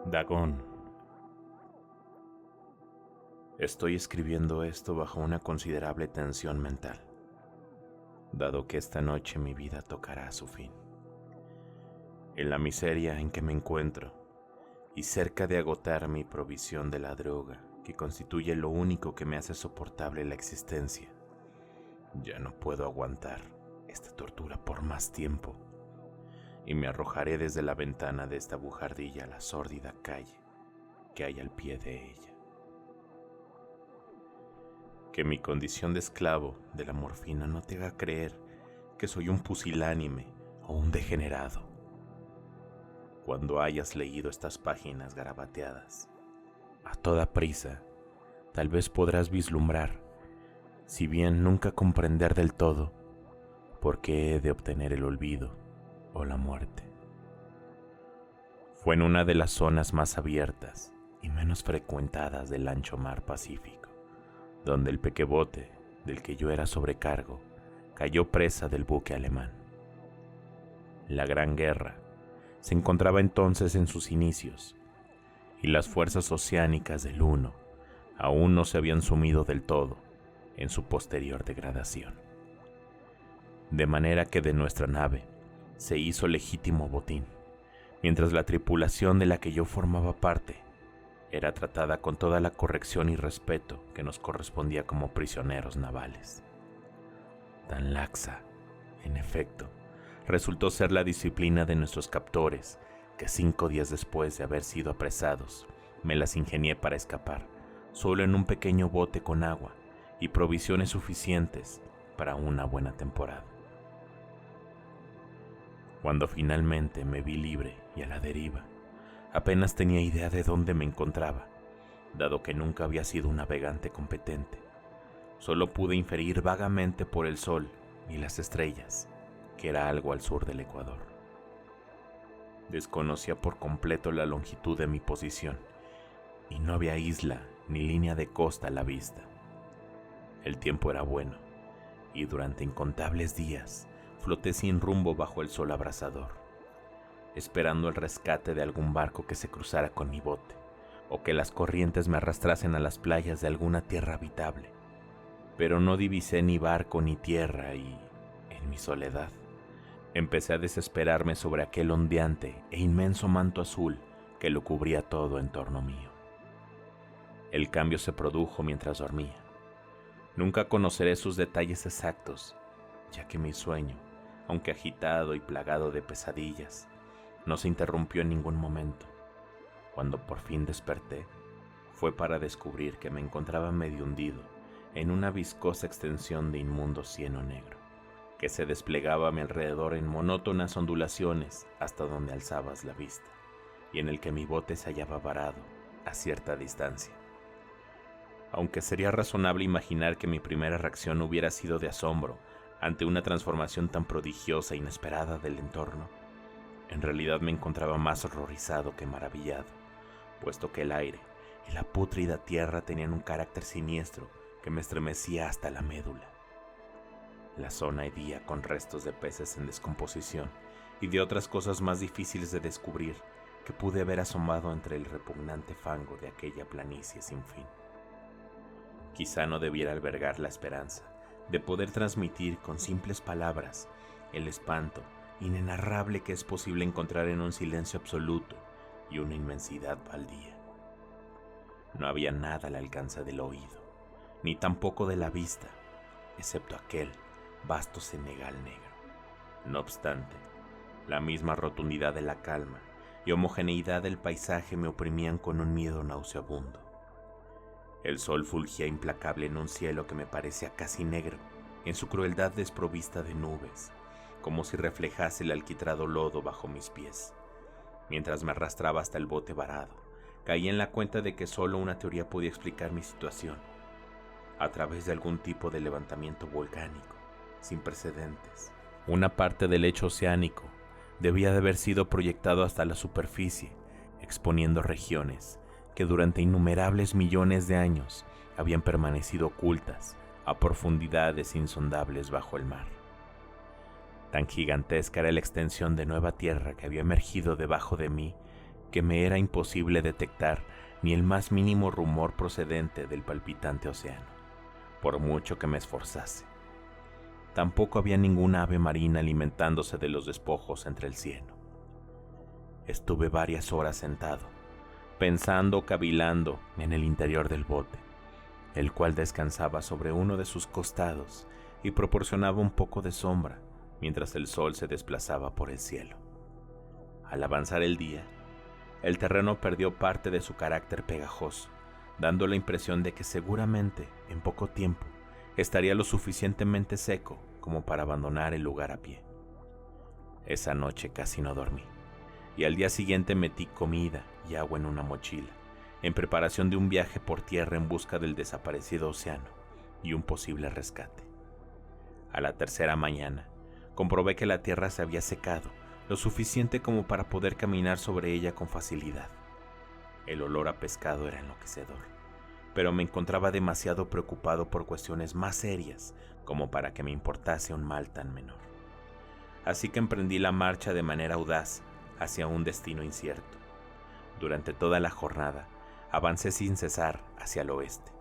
Dagón. Estoy escribiendo esto bajo una considerable tensión mental, dado que esta noche mi vida tocará a su fin. En la miseria en que me encuentro y cerca de agotar mi provisión de la droga, que constituye lo único que me hace soportable la existencia, ya no puedo aguantar esta tortura por más tiempo y me arrojaré desde la ventana de esta bujardilla a la sórdida calle que hay al pie de ella. Que mi condición de esclavo de la morfina no te haga creer que soy un pusilánime o un degenerado. Cuando hayas leído estas páginas garabateadas, a toda prisa, tal vez podrás vislumbrar, si bien nunca comprender del todo, por qué he de obtener el olvido o la muerte. Fue en una de las zonas más abiertas y menos frecuentadas del ancho mar Pacífico, donde el pequebote del que yo era sobrecargo cayó presa del buque alemán. La Gran Guerra se encontraba entonces en sus inicios, y las fuerzas oceánicas del Uno aún no se habían sumido del todo en su posterior degradación. De manera que de nuestra nave se hizo legítimo botín, mientras la tripulación de la que yo formaba parte era tratada con toda la corrección y respeto que nos correspondía como prisioneros navales. Tan laxa, en efecto, resultó ser la disciplina de nuestros captores, que 5 días después de haber sido apresados, me las ingenié para escapar, solo en un pequeño bote con agua y provisiones suficientes para una buena temporada. Cuando finalmente me vi libre y a la deriva, apenas tenía idea de dónde me encontraba, dado que nunca había sido un navegante competente. Solo pude inferir vagamente por el sol y las estrellas que era algo al sur del Ecuador. Desconocía por completo la longitud de mi posición y no había isla ni línea de costa a la vista. El tiempo era bueno y durante incontables días floté sin rumbo bajo el sol abrasador, esperando el rescate de algún barco que se cruzara con mi bote, o que las corrientes me arrastrasen a las playas de alguna tierra habitable. Pero no divisé ni barco ni tierra y, en mi soledad, empecé a desesperarme sobre aquel ondeante e inmenso manto azul que lo cubría todo en torno mío. El cambio se produjo mientras dormía. Nunca conoceré sus detalles exactos, ya que mi sueño, aunque agitado y plagado de pesadillas, no se interrumpió en ningún momento. Cuando por fin desperté, fue para descubrir que me encontraba medio hundido en una viscosa extensión de inmundo cieno negro, que se desplegaba a mi alrededor en monótonas ondulaciones hasta donde alzabas la vista, y en el que mi bote se hallaba varado a cierta distancia. Aunque sería razonable imaginar que mi primera reacción hubiera sido de asombro ante una transformación tan prodigiosa e inesperada del entorno, en realidad me encontraba más horrorizado que maravillado, puesto que el aire y la pútrida tierra tenían un carácter siniestro que me estremecía hasta la médula. La zona hedía con restos de peces en descomposición y de otras cosas más difíciles de descubrir que pude haber asomado entre el repugnante fango de aquella planicie sin fin. Quizá no debiera albergar la esperanza de poder transmitir con simples palabras el espanto inenarrable que es posible encontrar en un silencio absoluto y una inmensidad baldía. No había nada al alcance del oído, ni tampoco de la vista, excepto aquel vasto senegal negro. No obstante, la misma rotundidad de la calma y homogeneidad del paisaje me oprimían con un miedo nauseabundo. El sol fulgía implacable en un cielo que me parecía casi negro, en su crueldad desprovista de nubes, como si reflejase el alquitrado lodo bajo mis pies. Mientras me arrastraba hasta el bote varado, caí en la cuenta de que solo una teoría podía explicar mi situación, a través de algún tipo de levantamiento volcánico, sin precedentes. Una parte del lecho oceánico debía de haber sido proyectado hasta la superficie, exponiendo regiones que durante innumerables millones de años habían permanecido ocultas a profundidades insondables bajo el mar. Tan gigantesca era la extensión de nueva tierra que había emergido debajo de mí que me era imposible detectar ni el más mínimo rumor procedente del palpitante océano, por mucho que me esforzase. Tampoco había ninguna ave marina alimentándose de los despojos entre el cieno. Estuve varias horas sentado, pensando, cavilando en el interior del bote, el cual descansaba sobre uno de sus costados y proporcionaba un poco de sombra mientras el sol se desplazaba por el cielo. Al avanzar el día, el terreno perdió parte de su carácter pegajoso, dando la impresión de que seguramente en poco tiempo estaría lo suficientemente seco como para abandonar el lugar a pie. Esa noche casi no dormí, y al día siguiente metí comida y agua en una mochila, en preparación de un viaje por tierra en busca del desaparecido océano y un posible rescate. A la tercera mañana, comprobé que la tierra se había secado lo suficiente como para poder caminar sobre ella con facilidad. El olor a pescado era enloquecedor, pero me encontraba demasiado preocupado por cuestiones más serias como para que me importase un mal tan menor. Así que emprendí la marcha de manera audaz hacia un destino incierto. Durante toda la jornada, avancé sin cesar hacia el oeste,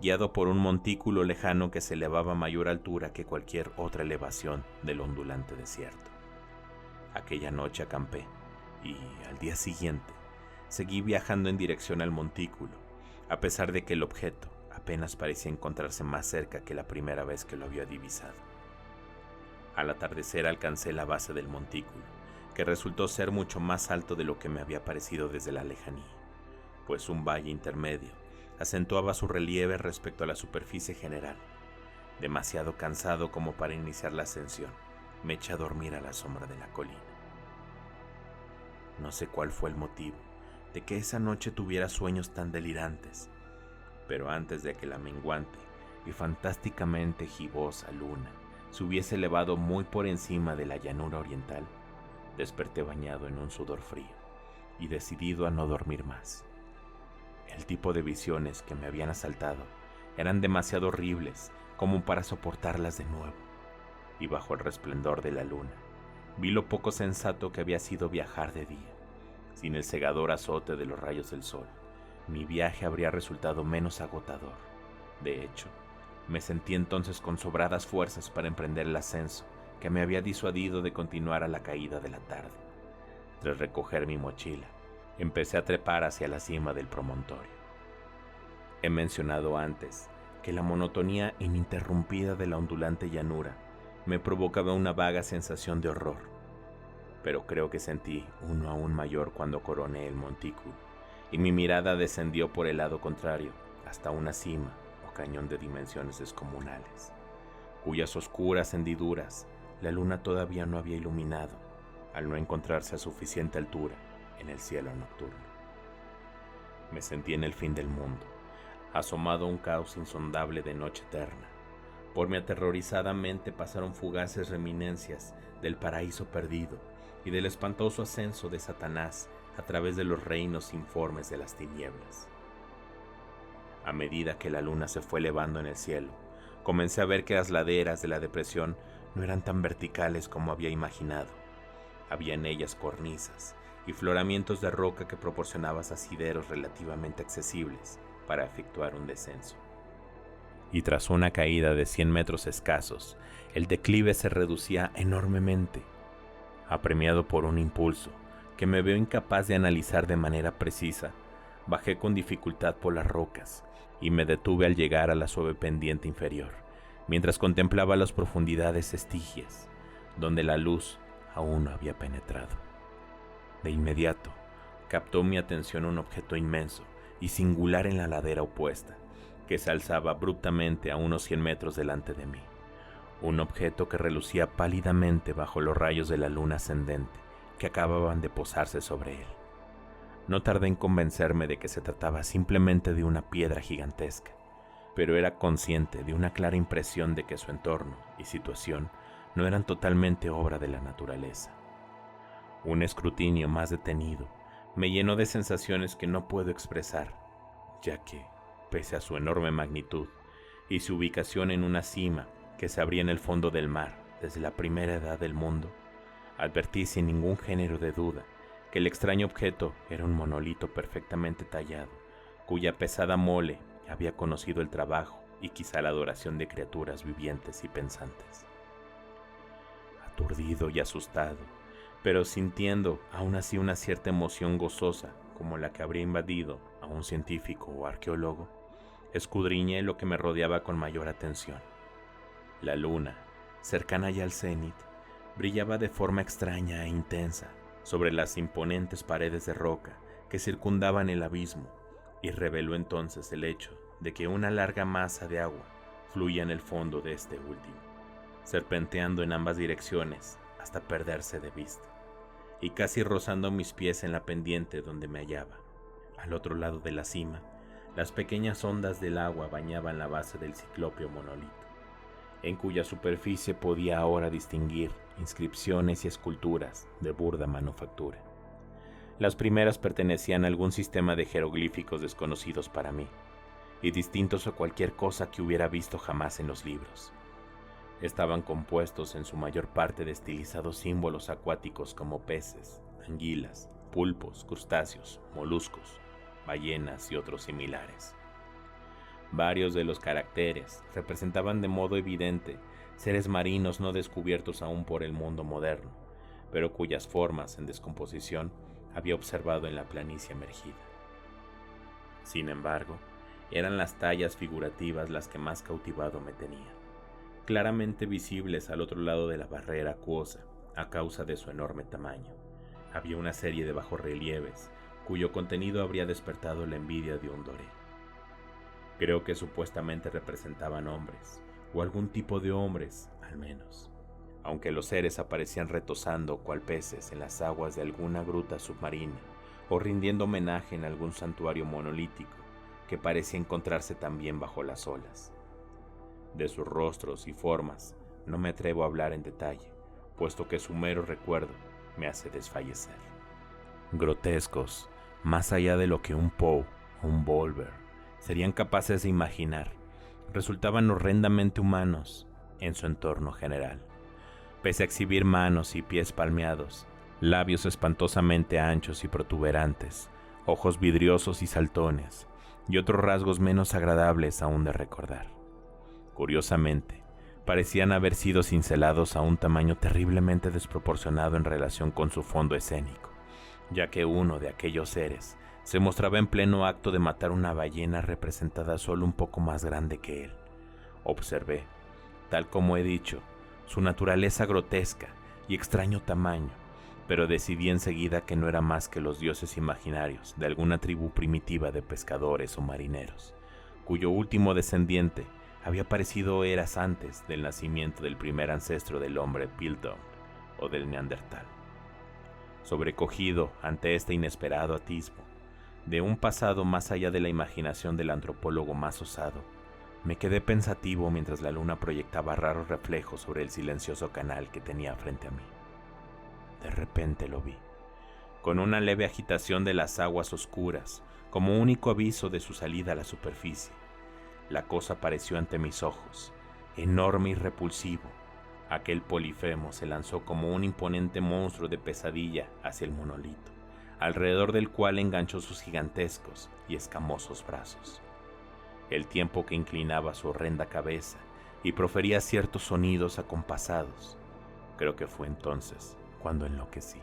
guiado por un montículo lejano que se elevaba a mayor altura que cualquier otra elevación del ondulante desierto. Aquella noche acampé y, al día siguiente, seguí viajando en dirección al montículo, a pesar de que el objeto apenas parecía encontrarse más cerca que la primera vez que lo había divisado. Al atardecer alcancé la base del montículo, que resultó ser mucho más alto de lo que me había parecido desde la lejanía, pues un valle intermedio acentuaba su relieve respecto a la superficie general. Demasiado cansado como para iniciar la ascensión, me eché a dormir a la sombra de la colina. No sé cuál fue el motivo de que esa noche tuviera sueños tan delirantes, pero antes de que la menguante y fantásticamente gibosa luna se hubiese elevado muy por encima de la llanura oriental, desperté bañado en un sudor frío y decidido a no dormir más. El tipo de visiones que me habían asaltado eran demasiado horribles como para soportarlas de nuevo, y bajo el resplandor de la luna vi lo poco sensato que había sido viajar de día. Sin el cegador azote de los rayos del sol, mi viaje habría resultado menos agotador. De hecho, me sentí entonces con sobradas fuerzas para emprender el ascenso que me había disuadido de continuar a la caída de la tarde. Tras recoger mi mochila, empecé a trepar hacia la cima del promontorio. He mencionado antes que la monotonía ininterrumpida de la ondulante llanura me provocaba una vaga sensación de horror, pero creo que sentí uno aún mayor cuando coroné el montículo y mi mirada descendió por el lado contrario hasta una cima o cañón de dimensiones descomunales, cuyas oscuras hendiduras la luna todavía no había iluminado al no encontrarse a suficiente altura en el cielo nocturno. Me sentí en el fin del mundo, asomado a un caos insondable de noche eterna. Por mi aterrorizada mente pasaron fugaces reminiscencias del paraíso perdido y del espantoso ascenso de Satanás a través de los reinos informes de las tinieblas. A medida que la luna se fue elevando en el cielo, comencé a ver que las laderas de la depresión no eran tan verticales como había imaginado. Había en ellas cornisas y floramientos de roca que proporcionaban asideros relativamente accesibles para efectuar un descenso. Y tras una caída de 100 metros escasos, el declive se reducía enormemente. Apremiado por un impulso que me veo incapaz de analizar de manera precisa, bajé con dificultad por las rocas y me detuve al llegar a la suave pendiente inferior, mientras contemplaba las profundidades estigias, donde la luz aún no había penetrado. De inmediato, captó mi atención un objeto inmenso y singular en la ladera opuesta, que se alzaba abruptamente a unos 100 metros delante de mí. Un objeto que relucía pálidamente bajo los rayos de la luna ascendente que acababan de posarse sobre él. No tardé en convencerme de que se trataba simplemente de una piedra gigantesca, pero era consciente de una clara impresión de que su entorno y situación no eran totalmente obra de la naturaleza. Un escrutinio más detenido me llenó de sensaciones que no puedo expresar, ya que, pese a su enorme magnitud y su ubicación en una cima que se abría en el fondo del mar desde la primera edad del mundo, advertí sin ningún género de duda que el extraño objeto era un monolito perfectamente tallado, cuya pesada mole había conocido el trabajo y quizá la adoración de criaturas vivientes y pensantes. Aturdido y asustado, pero sintiendo aún así una cierta emoción gozosa como la que habría invadido a un científico o arqueólogo, escudriñé lo que me rodeaba con mayor atención. La luna, cercana ya al cenit, brillaba de forma extraña e intensa sobre las imponentes paredes de roca que circundaban el abismo, y reveló entonces el hecho de que una larga masa de agua fluía en el fondo de este último, serpenteando en ambas direcciones hasta perderse de vista, y casi rozando mis pies en la pendiente donde me hallaba. Al otro lado de la cima, las pequeñas ondas del agua bañaban la base del ciclópeo monolito, en cuya superficie podía ahora distinguir inscripciones y esculturas de burda manufactura. Las primeras pertenecían a algún sistema de jeroglíficos desconocidos para mí, y distintos a cualquier cosa que hubiera visto jamás en los libros. Estaban compuestos en su mayor parte de estilizados símbolos acuáticos como peces, anguilas, pulpos, crustáceos, moluscos, ballenas y otros similares. Varios de los caracteres representaban de modo evidente seres marinos no descubiertos aún por el mundo moderno, pero cuyas formas en descomposición había observado en la planicie emergida. Sin embargo, eran las tallas figurativas las que más cautivado me tenían, claramente visibles al otro lado de la barrera acuosa a causa de su enorme tamaño. Había una serie de bajorrelieves cuyo contenido habría despertado la envidia de un doré. Creo que supuestamente representaban hombres, o algún tipo de hombres, al menos, aunque los seres aparecían retosando cual peces en las aguas de alguna gruta submarina, o rindiendo homenaje en algún santuario monolítico que parecía encontrarse también bajo las olas. De sus rostros y formas no me atrevo a hablar en detalle, puesto que su mero recuerdo me hace desfallecer. Grotescos, más allá de lo que un Poe o un Bolver serían capaces de imaginar, resultaban horrendamente humanos en su entorno general. Pese a exhibir manos y pies palmeados, labios espantosamente anchos y protuberantes, ojos vidriosos y saltones, y otros rasgos menos agradables aún de recordar. Curiosamente, parecían haber sido cincelados a un tamaño terriblemente desproporcionado en relación con su fondo escénico, ya que uno de aquellos seres se mostraba en pleno acto de matar una ballena representada solo un poco más grande que él. Observé, tal como he dicho, su naturaleza grotesca y extraño tamaño, pero decidí enseguida que no era más que los dioses imaginarios de alguna tribu primitiva de pescadores o marineros, cuyo último descendiente había aparecido eras antes del nacimiento del primer ancestro del hombre Piltdown o del Neandertal. Sobrecogido ante este inesperado atisbo de un pasado más allá de la imaginación del antropólogo más osado, me quedé pensativo mientras la luna proyectaba raros reflejos sobre el silencioso canal que tenía frente a mí. De repente lo vi, con una leve agitación de las aguas oscuras, como único aviso de su salida a la superficie. La cosa apareció ante mis ojos, enorme y repulsivo. Aquel Polifemo se lanzó como un imponente monstruo de pesadilla hacia el monolito, alrededor del cual enganchó sus gigantescos y escamosos brazos. El tiempo que inclinaba su horrenda cabeza y profería ciertos sonidos acompasados, creo que fue entonces cuando enloquecí.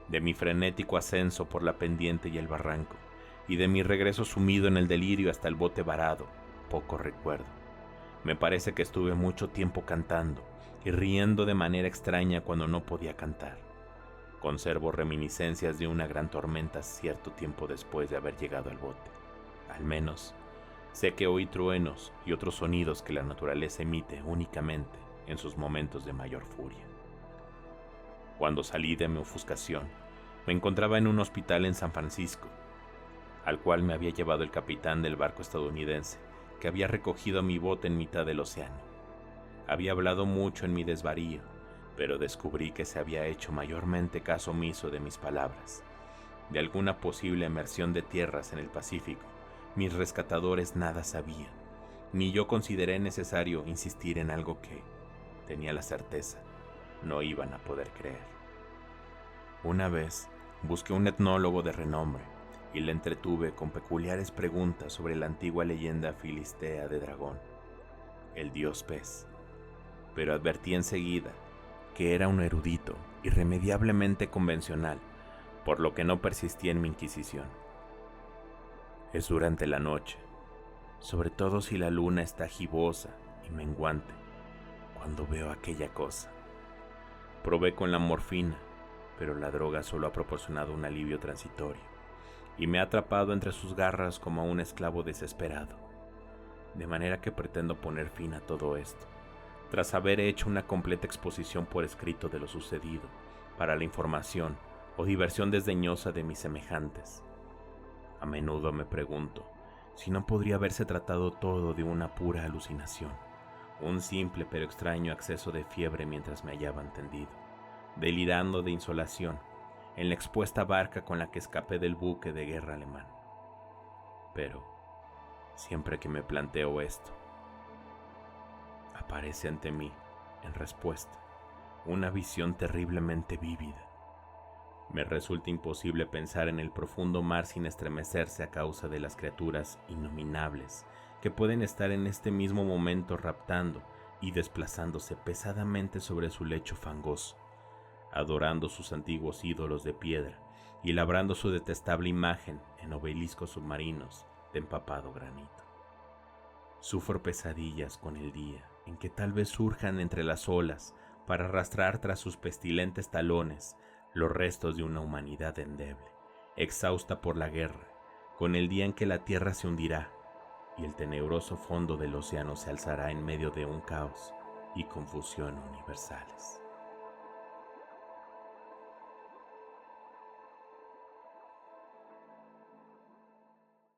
De mi frenético ascenso por la pendiente y el barranco, y de mi regreso sumido en el delirio hasta el bote varado, poco recuerdo. Me parece que estuve mucho tiempo cantando y riendo de manera extraña cuando no podía cantar. Conservo reminiscencias de una gran tormenta cierto tiempo después de haber llegado al bote. Al menos, sé que oí truenos y otros sonidos que la naturaleza emite únicamente en sus momentos de mayor furia. Cuando salí de mi ofuscación, me encontraba en un hospital en San Francisco, al cual me había llevado el capitán del barco estadounidense, que había recogido mi bote en mitad del océano. Había hablado mucho en mi desvarío, pero descubrí que se había hecho mayormente caso omiso de mis palabras. De alguna posible emersión de tierras en el Pacífico, mis rescatadores nada sabían, ni yo consideré necesario insistir en algo que, tenía la certeza, no iban a poder creer. Una vez busqué un etnólogo de renombre y le entretuve con peculiares preguntas sobre la antigua leyenda filistea de Dragón, el dios pez, pero advertí enseguida que era un erudito irremediablemente convencional, por lo que no persistí en mi inquisición. Es durante la noche, sobre todo si la luna está gibosa y menguante, cuando veo aquella cosa. Probé con la morfina, pero la droga solo ha proporcionado un alivio transitorio y me ha atrapado entre sus garras como a un esclavo desesperado. De manera que pretendo poner fin a todo esto, tras haber hecho una completa exposición por escrito de lo sucedido, para la información o diversión desdeñosa de mis semejantes. A menudo me pregunto si no podría haberse tratado todo de una pura alucinación, un simple pero extraño acceso de fiebre mientras me hallaban tendido, delirando de insolación, en la expuesta barca con la que escapé del buque de guerra alemán. Pero, siempre que me planteo esto, aparece ante mí, en respuesta, una visión terriblemente vívida. Me resulta imposible pensar en el profundo mar sin estremecerse a causa de las criaturas innominables que pueden estar en este mismo momento raptando y desplazándose pesadamente sobre su lecho fangoso, adorando sus antiguos ídolos de piedra y labrando su detestable imagen en obeliscos submarinos de empapado granito. Sufro pesadillas con el día en que tal vez surjan entre las olas para arrastrar tras sus pestilentes talones los restos de una humanidad endeble, exhausta por la guerra, con el día en que la tierra se hundirá y el tenebroso fondo del océano se alzará en medio de un caos y confusión universales.